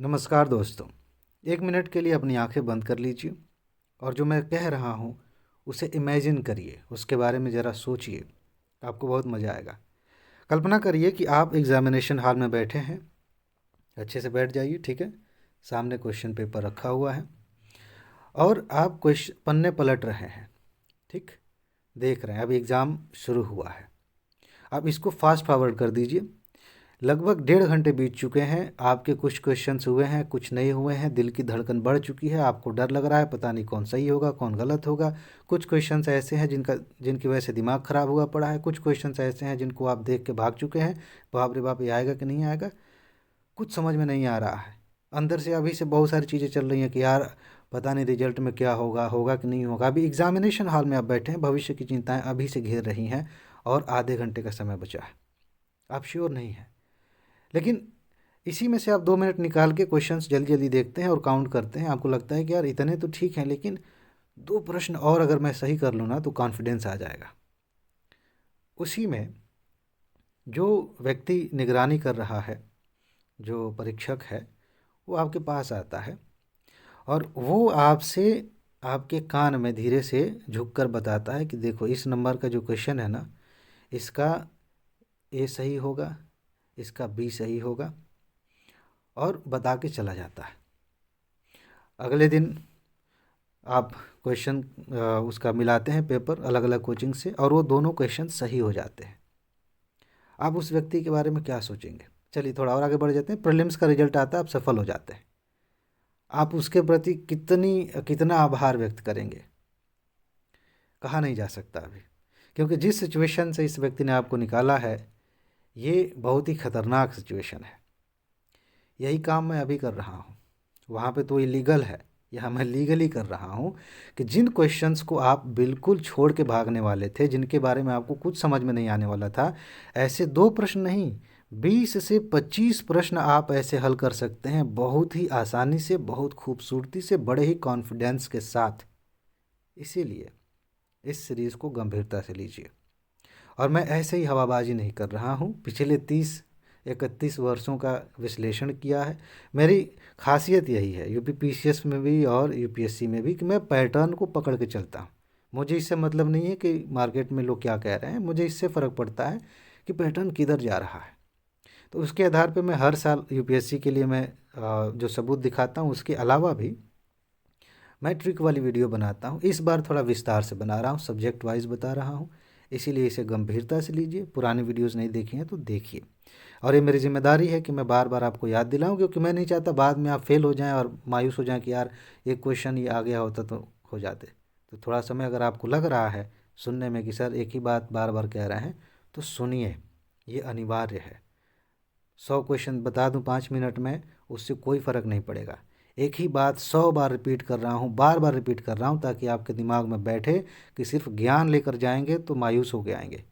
नमस्कार दोस्तों। 1 मिनट के लिए अपनी आंखें बंद कर लीजिए और जो मैं कह रहा हूँ उसे इमेजिन करिए, उसके बारे में ज़रा सोचिए। आपको बहुत मज़ा आएगा। कल्पना करिए कि आप एग्ज़ामिनेशन हॉल में बैठे हैं। अच्छे से बैठ जाइए, ठीक है। सामने क्वेश्चन पेपर रखा हुआ है और आप क्वेश्चन पन्ने पलट रहे हैं, ठीक। देख रहे हैं, अभी एग्ज़ाम शुरू हुआ है। आप इसको फास्ट फॉरवर्ड कर दीजिए। लगभग 1.5 घंटे बीत चुके हैं। आपके कुछ क्वेश्चंस हुए हैं, कुछ नहीं हुए हैं। दिल की धड़कन बढ़ चुकी है, आपको डर लग रहा है, पता नहीं कौन सही होगा कौन गलत होगा। कुछ क्वेश्चंस ऐसे हैं जिनकी वजह से दिमाग ख़राब हुआ पड़ा है। कुछ क्वेश्चंस ऐसे हैं जिनको आप देख के भाग चुके हैं, बाप रे बाप ये आएगा कि नहीं आएगा, कुछ समझ में नहीं आ रहा है। अंदर से अभी से बहुत सारी चीज़ें चल रही हैं कि यार पता नहीं रिजल्ट में क्या होगा, होगा कि नहीं होगा। अभी एग्जामिनेशन हॉल में आप बैठे हैं, भविष्य की चिंताएं अभी से घेर रही हैं और आधे घंटे का समय बचा है। आप श्योर नहीं हैं, लेकिन इसी में से आप 2 मिनट निकाल के क्वेश्चंस जल्दी जल्दी देखते हैं और काउंट करते हैं। आपको लगता है कि यार इतने तो ठीक हैं, लेकिन 2 प्रश्न और अगर मैं सही कर लूँ ना तो कॉन्फिडेंस आ जाएगा। उसी में जो व्यक्ति निगरानी कर रहा है, जो परीक्षक है, वो आपके पास आता है और वो आपसे आपके कान में धीरे से झुककर बताता है कि देखो इस नंबर का जो क्वेश्चन है ना, इसका ए सही होगा, इसका बी सही होगा, और बता के चला जाता है। अगले दिन आप क्वेश्चन उसका मिलाते हैं पेपर अलग अलग कोचिंग से और वो दोनों क्वेश्चन सही हो जाते हैं। आप उस व्यक्ति के बारे में क्या सोचेंगे? चलिए थोड़ा और आगे बढ़ जाते हैं। प्रीलिम्स का रिजल्ट आता है, आप सफल हो जाते हैं। आप उसके प्रति कितना आभार व्यक्त करेंगे? कहा नहीं जा सकता अभी, क्योंकि जिस सिचुएशन से इस व्यक्ति ने आपको निकाला है ये बहुत ही खतरनाक सिचुएशन है। यही काम मैं अभी कर रहा हूँ। वहाँ पे तो इलीगल है, यहाँ मैं लीगली कर रहा हूँ कि जिन क्वेश्चंस को आप बिल्कुल छोड़ के भागने वाले थे, जिनके बारे में आपको कुछ समझ में नहीं आने वाला था, ऐसे 2 प्रश्न नहीं 20 से 25 प्रश्न आप ऐसे हल कर सकते हैं, बहुत ही आसानी से, बहुत खूबसूरती से, बड़े ही कॉन्फिडेंस के साथ। इसीलिए इस सीरीज़ को गंभीरता से लीजिए। और मैं ऐसे ही हवाबाजी नहीं कर रहा हूँ। पिछले 30-31 वर्षों का विश्लेषण किया है। मेरी खासियत यही है यूपीपीसीएस में भी और यूपीएससी में भी कि मैं पैटर्न को पकड़ के चलता हूँ। मुझे इससे मतलब नहीं है कि मार्केट में लोग क्या कह रहे हैं, मुझे इससे फ़र्क पड़ता है कि पैटर्न किधर जा रहा है। तो उसके आधार पर मैं हर साल यूपीएससी के लिए मैं जो सबूत दिखाता हूँ, उसके अलावा भी मैं ट्रिक वाली वीडियो बनाता हूँ। इस बार थोड़ा विस्तार से बना रहा हूँ, सब्जेक्ट वाइज बता रहा हूँ, इसीलिए इसे गंभीरता से लीजिए। पुरानी वीडियोस नहीं देखी हैं तो देखिए। और ये मेरी जिम्मेदारी है कि मैं बार बार आपको याद दिलाऊं, क्योंकि मैं नहीं चाहता बाद में आप फेल हो जाएं और मायूस हो जाएं कि यार एक क्वेश्चन ये आ गया होता तो हो जाते। तो थोड़ा समय अगर आपको लग रहा है सुनने में कि सर एक ही बात बार बार कह रहे हैं, तो सुनिए, ये अनिवार्य है। 100 क्वेश्चन बता दूं 5 मिनट में, उससे कोई फ़र्क नहीं पड़ेगा। एक ही बात 100 बार रिपीट कर रहा हूँ, बार बार रिपीट कर रहा हूँ, ताकि आपके दिमाग में बैठे कि सिर्फ ज्ञान लेकर जाएंगे तो मायूस हो के आएंगे।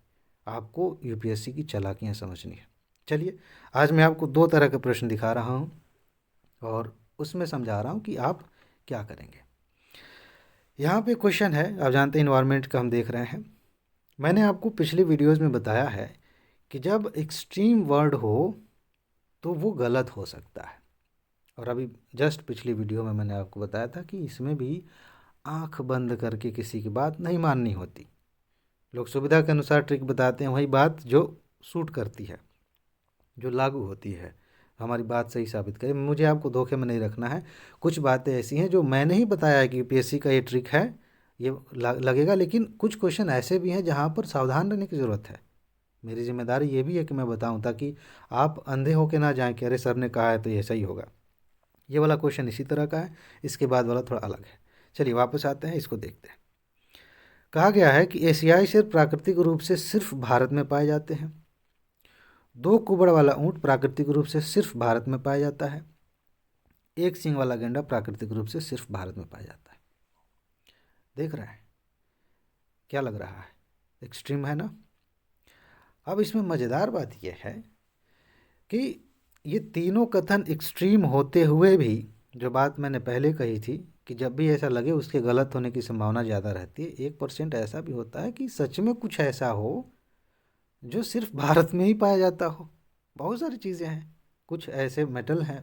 आपको यूपीएससी की चालाकियाँ समझनी है। चलिए, आज मैं आपको 2 तरह के प्रश्न दिखा रहा हूँ और उसमें समझा रहा हूँ कि आप क्या करेंगे। यहाँ पे क्वेश्चन है, आप जानते हैं इन्वायरमेंट का हम देख रहे हैं। मैंने आपको पिछली वीडियोज़ में बताया है कि जब एक्सट्रीम वर्ड हो तो वो गलत हो सकता है। और अभी जस्ट पिछली वीडियो में मैंने आपको बताया था कि इसमें भी आंख बंद करके किसी की बात नहीं माननी होती। लोग सुविधा के अनुसार ट्रिक बताते हैं, वही बात जो सूट करती है, जो लागू होती है, हमारी बात सही साबित करे। मुझे आपको धोखे में नहीं रखना है। कुछ बातें ऐसी हैं जो मैंने ही बताया है कि यूपीएससी का ये ट्रिक है, ये लगेगा, लेकिन कुछ क्वेश्चन ऐसे भी हैं जहाँ पर सावधान रहने की ज़रूरत है। मेरी जिम्मेदारी ये भी है कि मैं बताऊं, ताकि आप अंधे होके ना जाएं कि अरे सर ने कहा है तो ये सही होगा। ये वाला क्वेश्चन इसी तरह का है, इसके बाद वाला थोड़ा अलग है। चलिए वापस आते हैं, इसको देखते हैं। कहा गया है कि एशियाई शेर प्राकृतिक रूप से सिर्फ भारत में पाए जाते हैं। 2 कुबड़ वाला ऊंट प्राकृतिक रूप से सिर्फ भारत में पाया जाता है। एक सींग वाला गेंडा प्राकृतिक रूप से सिर्फ भारत में पाया जाता है। देख रहे हैं क्या लग रहा है? एक्सट्रीम है ना। अब इसमें मज़ेदार बात यह है कि ये तीनों कथन एक्सट्रीम होते हुए भी, जो बात मैंने पहले कही थी कि जब भी ऐसा लगे उसके गलत होने की संभावना ज़्यादा रहती है, 1% ऐसा भी होता है कि सच में कुछ ऐसा हो जो सिर्फ भारत में ही पाया जाता हो। बहुत सारी चीज़ें हैं, कुछ ऐसे मेटल हैं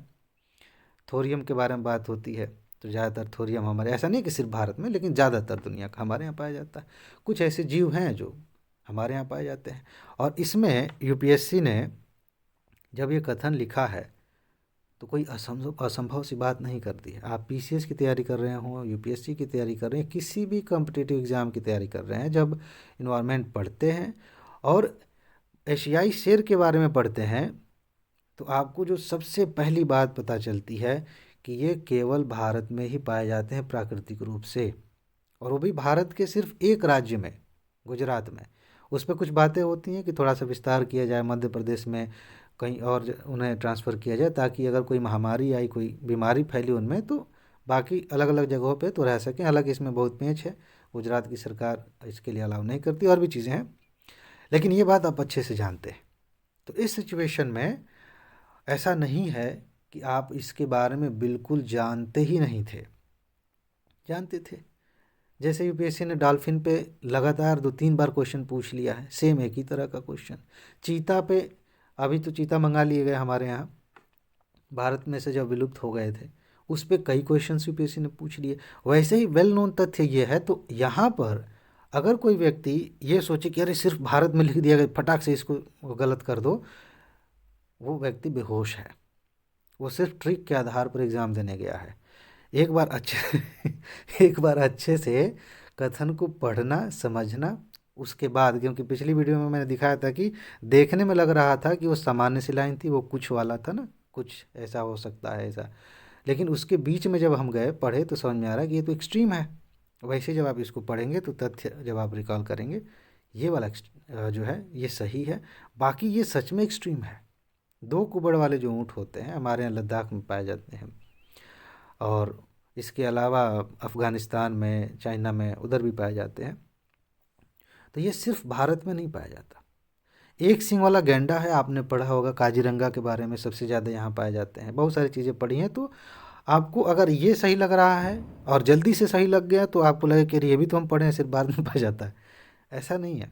थोरियम के बारे में बात होती है तो ज़्यादातर थोरियम हमारे, ऐसा नहीं कि सिर्फ भारत में, लेकिन ज़्यादातर दुनिया का हमारे यहाँ पाया जाता है। कुछ ऐसे जीव हैं जो हमारे यहाँ पाए जाते हैं। और इसमें यूपीएससी ने जब ये कथन लिखा है तो कोई असंभव असंभव सी बात नहीं कर दी है। आप पीसीएस की तैयारी कर रहे हो, यूपीएससी की तैयारी कर रहे हैं, किसी भी कॉम्पिटिटिव एग्ज़ाम की तैयारी कर रहे हैं, जब इन्वायरमेंट पढ़ते हैं और एशियाई शेर के बारे में पढ़ते हैं तो आपको जो सबसे पहली बात पता चलती है कि ये केवल भारत में ही पाए जाते हैं प्राकृतिक रूप से, और वो भी भारत के सिर्फ एक राज्य में, गुजरात में। उस पर कुछ बातें होती हैं कि थोड़ा सा विस्तार किया जाए, मध्य प्रदेश में कहीं और उन्हें ट्रांसफ़र किया जाए, ताकि अगर कोई महामारी आई, कोई बीमारी फैली उनमें, तो बाकी अलग अलग जगहों पे तो रह सकें। हालांकि इसमें बहुत पेंच है, गुजरात की सरकार इसके लिए अलाउ नहीं करती, और भी चीज़ें हैं, लेकिन ये बात आप अच्छे से जानते हैं। तो इस सिचुएशन में ऐसा नहीं है कि आप इसके बारे में बिल्कुल जानते ही नहीं थे, जानते थे। जैसे यूपीएससी ने डॉल्फिन पे लगातार 2-3 बार क्वेश्चन पूछ लिया है, सेम एक ही तरह का क्वेश्चन। चीता पे अभी तो चीता मंगा लिए गए हमारे यहाँ, भारत में से जब विलुप्त हो गए थे, उस पे कई क्वेश्चन यूपीएससी ने पूछ लिए। वैसे ही वेल नोन तथ्य ये है। तो यहाँ पर अगर कोई व्यक्ति ये सोचे कि अरे सिर्फ भारत में लिख दिया गया, फटाक से इसको गलत कर दो, वो व्यक्ति बेहोश है। वो सिर्फ ट्रिक के आधार पर एग्ज़ाम देने गया है। एक बार अच्छे एक बार अच्छे से कथन को पढ़ना, समझना, उसके बाद, क्योंकि पिछली वीडियो में मैंने दिखाया था कि देखने में लग रहा था कि वो सामान्य सी लाइन थी, वो कुछ वाला था ना, कुछ ऐसा हो सकता है ऐसा, लेकिन उसके बीच में जब हम गए पढ़े तो समझ में आ रहा कि ये तो एक्सट्रीम है। वैसे जब आप इसको पढ़ेंगे तो तथ्य जब आप रिकॉल करेंगे, ये वाला जो है ये सही है, बाकी ये सच में एक्सट्रीम है। 2 कुबड़ वाले जो ऊँट होते हैं हमारे यहाँ लद्दाख में पाए जाते हैं, और इसके अलावा अफ़गानिस्तान में, चाइना में, उधर भी पाए जाते हैं। तो ये सिर्फ भारत में नहीं पाया जाता। एक सींग वाला गैंडा है, आपने पढ़ा होगा, काजीरंगा के बारे में, सबसे ज़्यादा यहाँ पाए जाते हैं। बहुत सारी चीज़ें पढ़ी हैं। तो आपको अगर ये सही लग रहा है और जल्दी से सही लग गया तो आपको लगे कि ये भी तो हम पढ़े हैं, सिर्फ बाद में पाया जाता है। ऐसा नहीं है।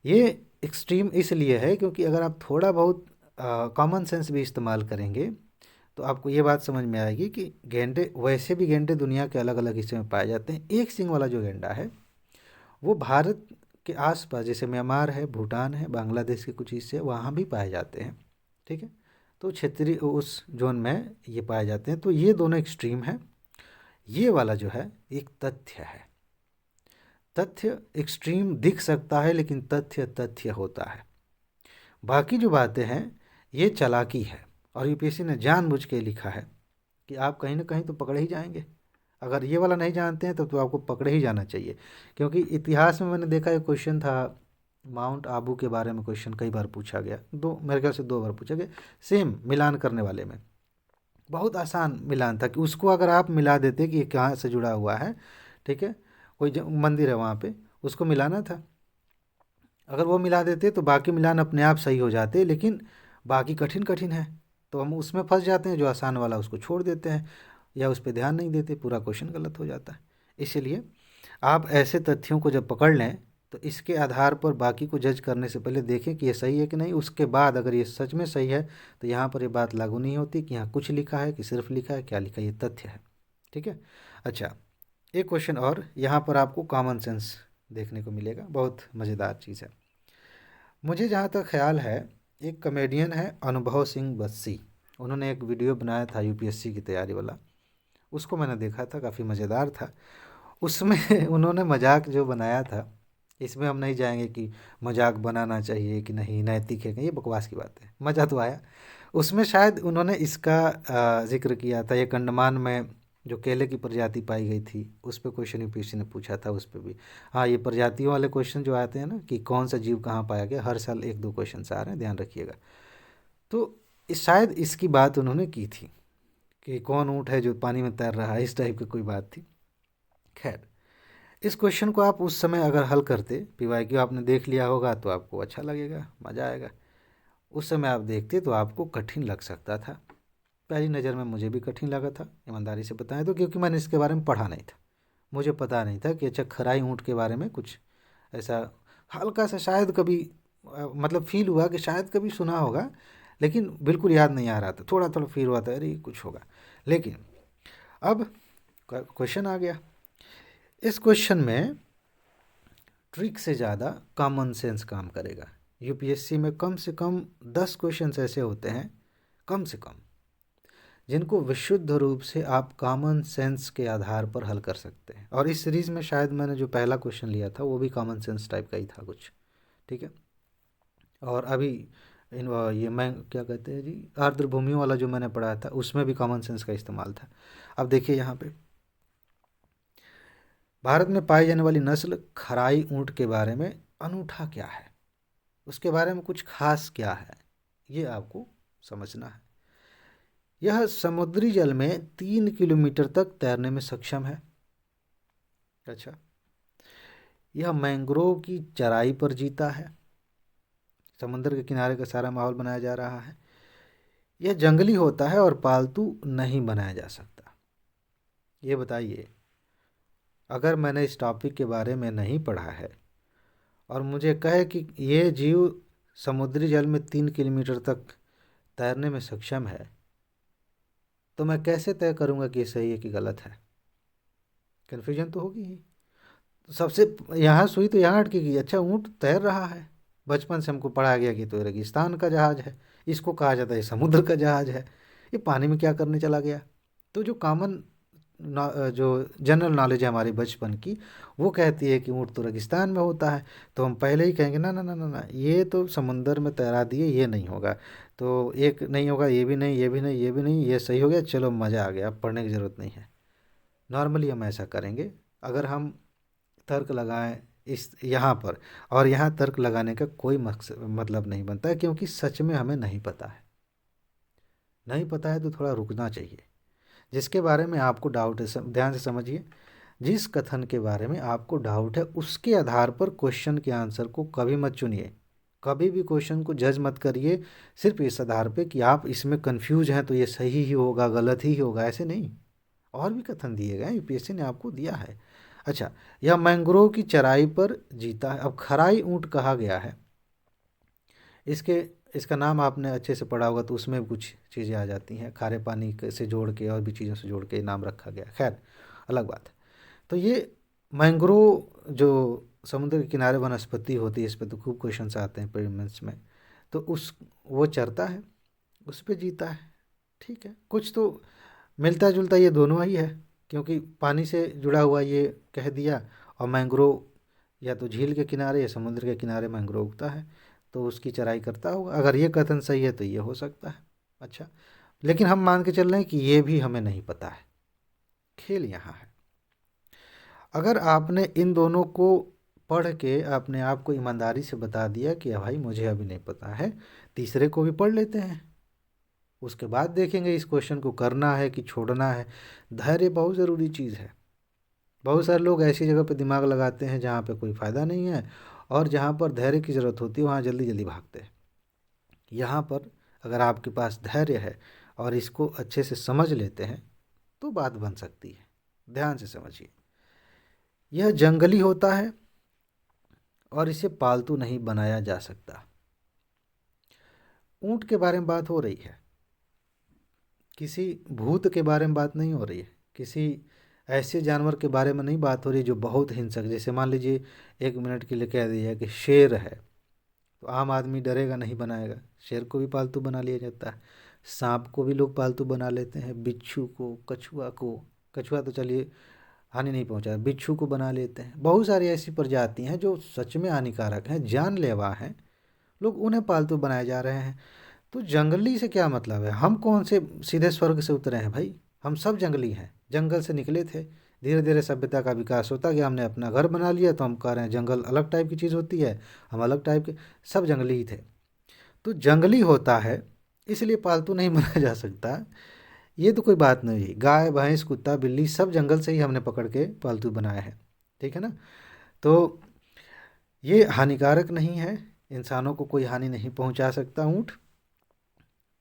ये एक्सट्रीम इसलिए है क्योंकि अगर आप थोड़ा बहुत कॉमन सेंस भी इस्तेमाल करेंगे तो आपको ये बात समझ में आएगी कि गैंडे, वैसे भी गैंडे दुनिया के अलग अलग हिस्से में पाए जाते हैं। एक सींग वाला जो गैंडा है वो भारत के आसपास, जैसे म्यांमार है, भूटान है, बांग्लादेश के कुछ हिस्से, वहाँ भी पाए जाते हैं। ठीक है, तो क्षेत्रीय उस जोन में ये पाए जाते हैं। तो ये दोनों एक्सट्रीम है। ये वाला जो है एक तथ्य है। तथ्य एक्सट्रीम दिख सकता है लेकिन तथ्य तथ्य होता है। बाकी जो बातें हैं ये चालाकी है, और यूपीएससी ने जानबूझ के लिखा है कि आप कहीं ना कहीं तो पकड़े ही जाएंगे। अगर ये वाला नहीं जानते हैं तो आपको पकड़े ही जाना चाहिए, क्योंकि इतिहास में मैंने देखा एक क्वेश्चन था माउंट आबू के बारे में, क्वेश्चन कई बार पूछा गया, मेरे ख्याल से 2 बार पूछा गया, सेम मिलान करने वाले में। बहुत आसान मिलान था कि उसको अगर आप मिला देते कि ये कहाँ से जुड़ा हुआ है, ठीक है, कोई मंदिर है वहाँ पे, उसको मिलाना था। अगर वो मिला देते तो बाकी मिलान अपने आप सही हो जाते, लेकिन बाकी कठिन कठिन है तो हम उसमें फंस जाते हैं, जो आसान वाला उसको छोड़ देते हैं या उस पर ध्यान नहीं देते, पूरा क्वेश्चन गलत हो जाता है। इसीलिए आप ऐसे तथ्यों को जब पकड़ लें तो इसके आधार पर बाकी को जज करने से पहले देखें कि ये सही है कि नहीं। उसके बाद अगर ये सच में सही है तो यहाँ पर ये बात लागू नहीं होती कि यहाँ कुछ लिखा है कि सिर्फ लिखा है, क्या लिखा है, ये तथ्य है। ठीक है। अच्छा, एक क्वेश्चन और, यहाँ पर आपको कॉमन सेंस देखने को मिलेगा, बहुत मज़ेदार चीज़ है। मुझे जहाँ तक ख्याल है, एक कॉमेडियन है अनुभव सिंह बस्सी, उन्होंने एक वीडियो बनाया था यूपीएससी की तैयारी वाला, उसको मैंने देखा था, काफ़ी मज़ेदार था। उसमें उन्होंने मजाक जो बनाया था, इसमें हम नहीं जाएंगे कि मजाक बनाना चाहिए कि नहीं, नैतिक है कि, ये बकवास की बात है, मज़ा तो आया। उसमें शायद उन्होंने इसका जिक्र किया था, ये अंडमान में जो केले की प्रजाति पाई गई थी, उस पर क्वेश्चन यूपीएससी ने पूछा था, उस पर भी। हाँ, ये प्रजातियों वाले क्वेश्चन जो आते हैं ना कि कौन सा जीव कहाँ पाया गया, हर साल 1-2 क्वेश्चन आ रहे हैं, ध्यान रखिएगा। तो शायद इसकी बात उन्होंने की थी कि कौन ऊँट है जो पानी में तैर रहा है, इस टाइप की कोई बात थी। खैर, इस क्वेश्चन को आप उस समय अगर हल करते, पीवाईक्यू आपने देख लिया होगा तो आपको अच्छा लगेगा, मज़ा आएगा। उस समय आप देखते तो आपको कठिन लग सकता था। पहली नज़र में मुझे भी कठिन लगा था, ईमानदारी से बताएं तो, क्योंकि मैंने इसके बारे में पढ़ा नहीं था, मुझे पता नहीं था कि अच्छा खराई ऊँट के बारे में कुछ ऐसा, हल्का सा शायद कभी मतलब फील हुआ कि शायद कभी सुना होगा, लेकिन बिल्कुल याद नहीं आ रहा था, थोड़ा थोड़ा फील हुआ था अरे कुछ होगा। लेकिन अब क्वेश्चन आ गया। इस क्वेश्चन में ट्रिक से ज़्यादा कॉमन सेंस काम करेगा। यूपीएससी में कम से कम 10 क्वेश्चन ऐसे होते हैं, कम से कम, जिनको विशुद्ध रूप से आप कॉमन सेंस के आधार पर हल कर सकते हैं। और इस सीरीज़ में शायद मैंने जो पहला क्वेश्चन लिया था वो भी कॉमन सेंस टाइप का ही था कुछ, ठीक है। और अभी ये मैं क्या कहते हैं जी, आर्द्र भूमियों वाला जो मैंने पढ़ा था उसमें भी कॉमन सेंस का इस्तेमाल था। अब देखिए यहाँ पे, भारत में पाई जाने वाली नस्ल खराई ऊँट के बारे में अनूठा क्या है, उसके बारे में कुछ खास क्या है, ये आपको समझना है। यह समुद्री जल में 3 किलोमीटर तक तैरने में सक्षम है। अच्छा, यह मैंग्रोव की चराई पर जीता है। समुद्र के किनारे का सारा माहौल बनाया जा रहा है। यह जंगली होता है और पालतू नहीं बनाया जा सकता। ये बताइए, अगर मैंने इस टॉपिक के बारे में नहीं पढ़ा है और मुझे कहे कि ये जीव समुद्री जल में 3 किलोमीटर तक तैरने में सक्षम है, तो मैं कैसे तय करूँगा कि ये सही है कि गलत है? कन्फ्यूजन तो होगी ही। तो सबसे यहाँ सुई तो यहाँ अटकेगी। अच्छा, ऊँट तैर रहा है, बचपन से हमको पढ़ाया गया कि तो रेगिस्तान का जहाज़ है, इसको कहा जाता है समुद्र का जहाज़ है, ये पानी में क्या करने चला गया? तो जो कॉमन जो जनरल नॉलेज है हमारी बचपन की, वो कहती है कि ऊँट तो रेगिस्तान में होता है, तो हम पहले ही कहेंगे ना ना ना ना ना, ये तो समुंदर में तैरा दिए, ये नहीं होगा। तो एक नहीं होगा, ये भी नहीं, ये भी नहीं, ये भी नहीं, ये सही हो गया, चलो मज़ा आ गया, अब पढ़ने की ज़रूरत नहीं है। नॉर्मली हम ऐसा करेंगे। अगर हम तर्क लगाएं इस यहाँ पर, और यहाँ तर्क लगाने का कोई मकसद मतलब नहीं बनता है, क्योंकि सच में हमें नहीं पता है। नहीं पता है तो थोड़ा रुकना चाहिए। जिसके बारे में आपको डाउट है, ध्यान से समझिए, जिस कथन के बारे में आपको डाउट है उसके आधार पर क्वेश्चन के आंसर को कभी मत चुनिए। कभी भी क्वेश्चन को जज मत करिए सिर्फ इस आधार पे कि आप इसमें कंफ्यूज हैं तो ये सही ही होगा, गलत ही होगा, ऐसे नहीं। और भी कथन दिए गए, यूपीएससी ने आपको दिया है। अच्छा, यह मैंग्रोव की चराई पर जीता है। अब खराई ऊँट कहा गया है, इसके इसका नाम आपने अच्छे से पढ़ा होगा तो उसमें भी कुछ चीज़ें आ जाती हैं, खारे पानी से जोड़ के और भी चीज़ों से जोड़ के नाम रखा गया, खैर अलग बात है। तो ये मैंग्रोव जो समुद्र के किनारे वनस्पति होती है, इस पर तो खूब क्वेश्चंस आते हैं प्रीलिम्स में, तो उस वो चरता है, उस पर जीता है। ठीक है, कुछ तो मिलता जुलता ये दोनों ही है, क्योंकि पानी से जुड़ा हुआ ये कह दिया, और मैंग्रोव या तो झील के किनारे या समुद्र के किनारे मैंग्रोव उगता है, तो उसकी चराई करता होगा। अगर ये कथन सही है तो ये हो सकता है। अच्छा, लेकिन हम मान के चल रहे हैं कि ये भी हमें नहीं पता है। खेल यहाँ है, अगर आपने इन दोनों को पढ़ के अपने आप को ईमानदारी से बता दिया कि भाई मुझे अभी नहीं पता है, तीसरे को भी पढ़ लेते हैं, उसके बाद देखेंगे इस क्वेश्चन को करना है कि छोड़ना है। धैर्य बहुत ज़रूरी चीज़ है। बहुत सारे लोग ऐसी जगह पे दिमाग लगाते हैं जहाँ पे कोई फ़ायदा नहीं है, और जहाँ पर धैर्य की ज़रूरत होती है वहाँ जल्दी जल्दी भागते हैं। यहाँ पर अगर आपके पास धैर्य है और इसको अच्छे से समझ लेते हैं तो बात बन सकती है। ध्यान से समझिए, यह जंगली होता है और इसे पालतू नहीं बनाया जा सकता। ऊँट के बारे में बात हो रही है, किसी भूत के बारे में बात नहीं हो रही है, किसी ऐसे जानवर के बारे में नहीं बात हो रही जो बहुत हिंसक, जैसे मान लीजिए 1 मिनट के लिए कह दिया कि शेर है, तो आम आदमी डरेगा नहीं, बनाएगा। शेर को भी पालतू बना लिया जाता है, सांप को भी लोग पालतू बना लेते हैं, बिच्छू को, कछुआ को, कछुआ तो चलिए हानि नहीं पहुंचा, बिच्छू को बना लेते हैं। बहुत सारी ऐसी प्रजाति हैं जो सच में हानिकारक हैं, जानलेवा हैं, लोग उन्हें पालतू बनाए जा रहे हैं। तो जंगली से क्या मतलब है? हम कौन से सीधे स्वर्ग से उतरे हैं भाई? हम सब जंगली हैं, जंगल से निकले थे। धीरे धीरे सभ्यता का विकास होता गया, हमने अपना घर बना लिया, तो हम कह रहे हैं जंगल अलग टाइप की चीज़ होती है, हम अलग टाइप के, सब जंगली ही थे। तो जंगली होता है इसलिए पालतू नहीं बनाया जा सकता, ये तो कोई बात नहीं हुई। गाय भैंस कुत्ता बिल्ली सब जंगल से ही हमने पकड़ के पालतू बनाया है, ठीक है ना। तो ये हानिकारक नहीं है, इंसानों को कोई हानि नहीं पहुंचा सकता ऊँट।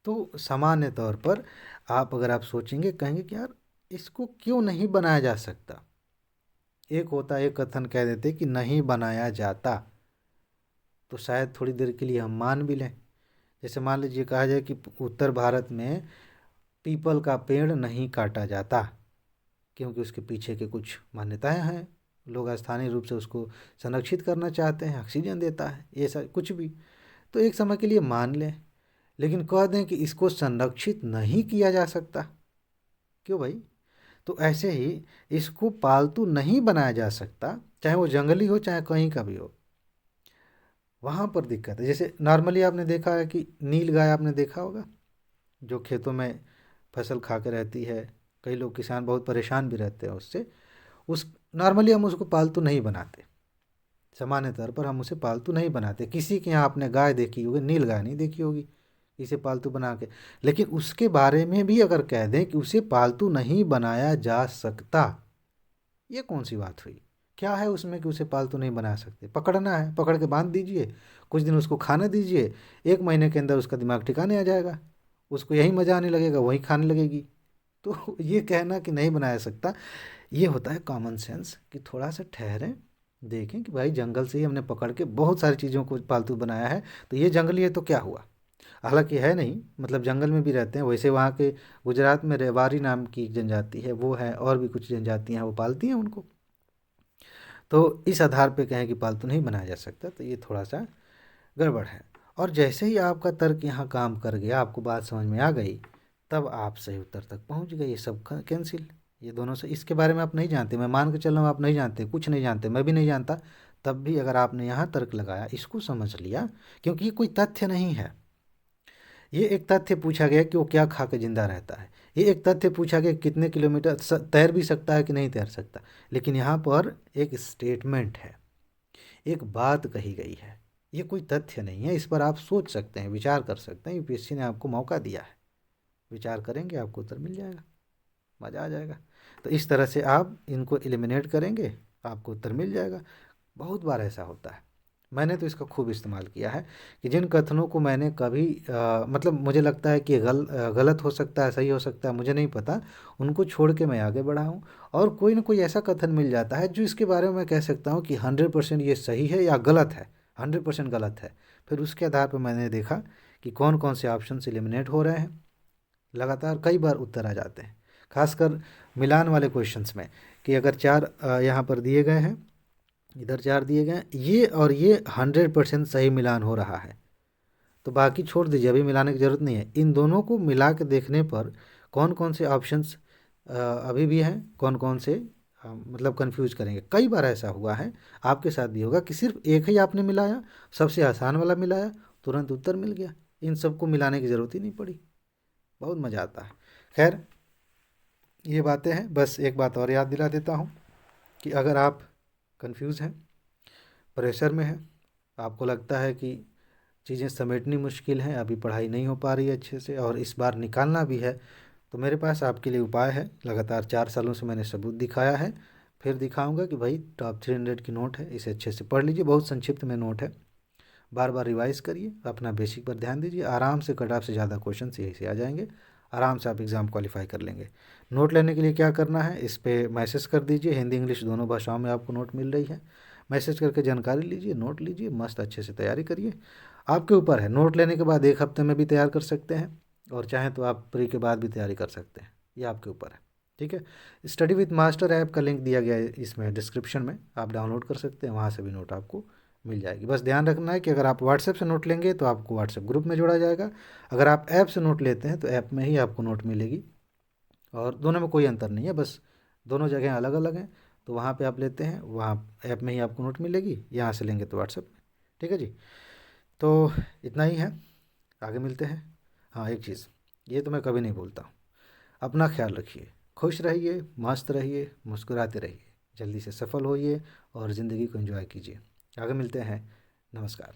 तो सामान्य तौर पर अगर आप सोचेंगे, कहेंगे कि यार इसको क्यों नहीं बनाया जा सकता। एक होता है, एक कथन कह देते कि नहीं बनाया जाता, तो शायद थोड़ी देर के लिए हम मान भी लें। जैसे मान लीजिए कहा जाए कि उत्तर भारत में पीपल का पेड़ नहीं काटा जाता क्योंकि उसके पीछे के कुछ मान्यताएं हैं। लोग स्थानीय रूप से उसको संरक्षित करना चाहते हैं, ऑक्सीजन देता है, ये सब कुछ भी। तो एक समय के लिए मान लें, लेकिन कह दें कि इसको संरक्षित नहीं किया जा सकता, क्यों भाई? तो ऐसे ही इसको पालतू नहीं बनाया जा सकता, चाहे वो जंगली हो चाहे कहीं का भी हो, वहाँ पर दिक्कत है। जैसे नॉर्मली आपने देखा है कि नील गाय आपने देखा होगा, जो खेतों में फसल खा के रहती है, कई लोग किसान बहुत परेशान भी रहते हैं उससे। उस नॉर्मली हम उसको पालतू नहीं बनाते, सामान्य तौर पर हम उसे पालतू नहीं बनाते। किसी के यहाँ आपने गाय देखी होगी, नील गाय नहीं देखी होगी इसे पालतू बना के। लेकिन उसके बारे में भी अगर कह दें कि उसे पालतू नहीं बनाया जा सकता, ये कौन सी बात हुई? क्या है उसमें कि उसे पालतू नहीं बना सकते? पकड़ना है, पकड़ के बांध दीजिए, कुछ दिन उसको खाने दीजिए, 1 महीने के अंदर उसका दिमाग ठिकाने आ जाएगा, उसको यही मज़ा आने लगेगा, वही खाने लगेगी। तो ये कहना कि नहीं बनाया सकता, ये होता है कॉमन सेंस कि थोड़ा सा ठहरें, देखें कि भाई जंगल से ही हमने पकड़ के बहुत सारी चीज़ों को पालतू बनाया है, तो ये जंगली है तो क्या हुआ? हालांकि है नहीं, मतलब जंगल में भी रहते हैं। वैसे वहाँ के गुजरात में रेवारी नाम की एक जनजाति है, वो है, और भी कुछ जनजातियाँ हैं वो पालती हैं उनको। तो इस आधार पे कहें कि पालतू नहीं बनाया जा सकता, तो ये थोड़ा सा गड़बड़ है। और जैसे ही आपका तर्क यहाँ काम कर गया, आपको बात समझ में आ गई, तब आप सही उत्तर तक पहुँच गए। ये सब कैंसिल, ये दोनों से, इसके बारे में आप नहीं जानते, मैं मान के चल रहा हूँ आप नहीं जानते, कुछ नहीं जानते, मैं भी नहीं जानता, तब भी अगर आपने यहाँ तर्क लगाया, इसको समझ लिया, क्योंकि ये कोई तथ्य नहीं है। ये एक तथ्य पूछा गया कि वो क्या खा के जिंदा रहता है, ये एक तथ्य पूछा गया कितने किलोमीटर तैर भी सकता है कि नहीं तैर सकता। लेकिन यहाँ पर एक स्टेटमेंट है, एक बात कही गई है, ये कोई तथ्य नहीं है। इस पर आप सोच सकते हैं, विचार कर सकते हैं। यूपीएससी ने आपको मौका दिया है, विचार करेंगे, आपको उत्तर मिल जाएगा, मज़ा आ जाएगा। तो इस तरह से आप इनको एलिमिनेट करेंगे, आपको उत्तर मिल जाएगा। बहुत बार ऐसा होता है, मैंने तो इसका खूब इस्तेमाल किया है कि जिन कथनों को मैंने कभी मतलब मुझे लगता है कि गलत हो सकता है, सही हो सकता है, मुझे नहीं पता, उनको छोड़ के मैं आगे बढ़ा हूँ। और कोई ना कोई ऐसा कथन मिल जाता है जो इसके बारे में मैं कह सकता हूँ कि 100% ये सही है या गलत है, 100% गलत है। फिर उसके आधार पर मैंने देखा कि कौन कौन से ऑप्शन एलिमिनेट हो रहे हैं, लगातार कई बार उत्तर आ जाते हैं, खासकर मिलान वाले क्वेश्चंस में, कि अगर 4 यहाँ पर दिए गए हैं, इधर 4 दिए गए हैं, ये और ये 100% सही मिलान हो रहा है, तो बाकी छोड़ दीजिए, अभी मिलाने की ज़रूरत नहीं है। इन दोनों को मिला के देखने पर कौन कौन से ऑप्शंस अभी भी हैं, कौन कौन से मतलब कंफ्यूज करेंगे। कई बार ऐसा हुआ है, आपके साथ भी होगा, कि सिर्फ एक ही आपने मिलाया, सबसे आसान वाला मिलाया, तुरंत उत्तर मिल गया, इन सबको मिलाने की ज़रूरत ही नहीं पड़ी। बहुत मज़ा आता है। खैर, ये बातें हैं। बस एक बात और याद दिला देता हूँ कि अगर आप कंफ्यूज हैं, प्रेशर में हैं, आपको लगता है कि चीज़ें समेटनी मुश्किल हैं, अभी पढ़ाई नहीं हो पा रही है अच्छे से, और इस बार निकालना भी है, तो मेरे पास आपके लिए उपाय है। लगातार 4 सालों से मैंने सबूत दिखाया है, फिर दिखाऊंगा कि भाई टॉप 300 की नोट है, इसे अच्छे से पढ़ लीजिए, बहुत संक्षिप्त में नोट है, बार बार रिवाइज करिए, अपना बेसिक पर ध्यान दीजिए, आराम से कट ऑफ से ज़्यादा क्वेश्चन यही से आ जाएंगे, आराम से आप एग्ज़ाम क्वालिफाई कर लेंगे। नोट लेने के लिए क्या करना है, इस पर मैसेज कर दीजिए, हिंदी इंग्लिश दोनों भाषाओं में आपको नोट मिल रही है। मैसेज करके जानकारी लीजिए, नोट लीजिए, मस्त अच्छे से तैयारी करिए। आपके ऊपर है, नोट लेने के बाद 1 हफ्ते में भी तैयार कर सकते हैं, और चाहें तो आप प्री के बाद भी तैयारी कर सकते हैं, ये आपके ऊपर है। ठीक है, स्टडी विद मास्टर ऐप का लिंक दिया गया है इसमें डिस्क्रिप्शन में, आप डाउनलोड कर सकते हैं, वहाँ से भी नोट आपको मिल जाएगी। बस ध्यान रखना है कि अगर आप व्हाट्सएप से नोट लेंगे तो आपको व्हाट्सएप ग्रुप में जोड़ा जाएगा, अगर आप ऐप से नोट लेते हैं तो ऐप में ही आपको नोट मिलेगी, और दोनों में कोई अंतर नहीं है, बस दोनों जगह अलग अलग हैं। तो वहाँ पे आप लेते हैं, वहाँ ऐप में ही आपको नोट मिलेगी, यहाँ से लेंगे तो व्हाट्सएप में। ठीक है जी, तो इतना ही है, आगे मिलते हैं। हाँ, एक चीज़, ये तो मैं कभी नहीं भूलता हूँ, अपना ख्याल रखिए, खुश रहिए, मस्त रहिए, मुस्कुराते रहिए, जल्दी से सफल होइए और ज़िंदगी को एंजॉय कीजिए। आगे मिलते हैं, नमस्कार।